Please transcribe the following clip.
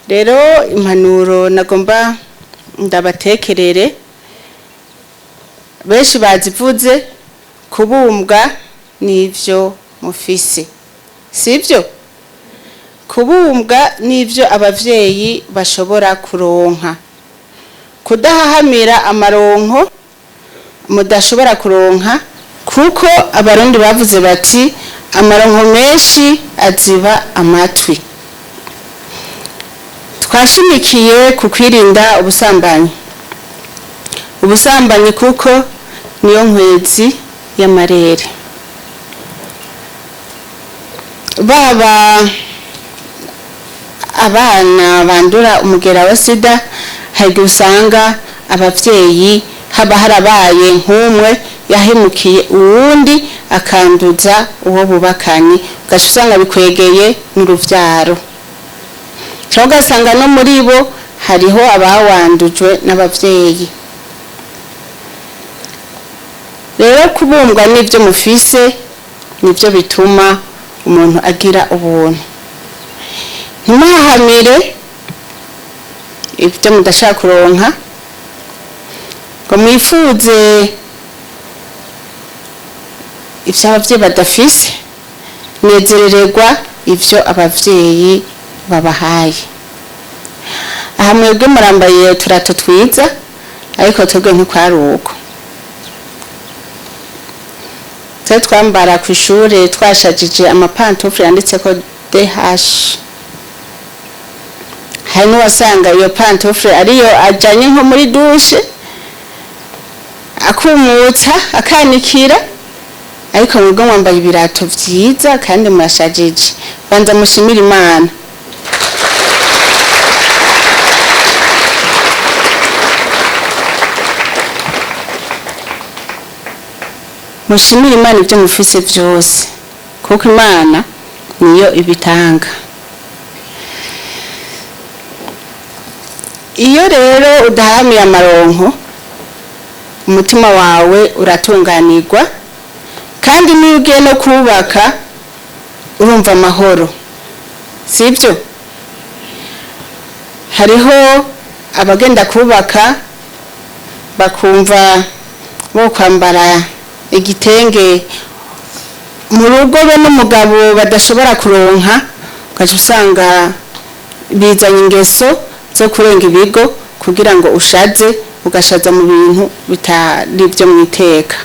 rero impanuro nagomba ndabatekerere benshi bazivuze kubumbwa nivyo mufise sivyo kubumbwa nivyo abavyeyi bashobora kuronka kudahahamira amaronko mudashobora kuronka kuko abarundi bavuze bati amaronko menshi aziba amatwi twashimikiye ku kwirinda ubusambanyi kuko niyo nkwezi y'amarere baba abana bandura umugera wa sida hari usanga abavyeyi haba harabaye nk'umwe yahemukiye uwundi akanduza uwo bubakanye ugaca usanga bikwegeye n'uruvyaro cyangwa ugasanga no muri bo hariho abawandujwe n'abavyeyi rero kubumbwa n'ivyo mufise nivyo bituma umuntu agira ubuntu ntimuhahamire ibyo mudashaka kuronka ngo mwifuze ibyo abavyeyi badafise nezerererwa ivyo abavyeyi babahaye aha mwebwe murambaye turato twiza ariko twebwe ntikwari uko twambara ku ishure twashajije amapantufle yanditseko DH hari n'uwasanga iyo pantufle ariyo ajanye nko muri dushe akumutsa akanikira ariko mwebwe mwambaye ibirato vyiza kandi murashajije banza mushimira Imana mushimira Imana ibyo mufise byose kuko Imana niyo ibitanga iyo rero udahamiye amaronko umutima wawe uratunganirwa kandi niyo ugiye no kubaka urumva amahoro sibyo hariho abagenda kubaka bakumva bo kwambara igitenge mu rugo be n'umugabo badashobora kuronka ugaca usanga bizanye ingeso zo kurenga ibigo kugira ngo ushaze ugashaza mu bintu bitari byo mwiteka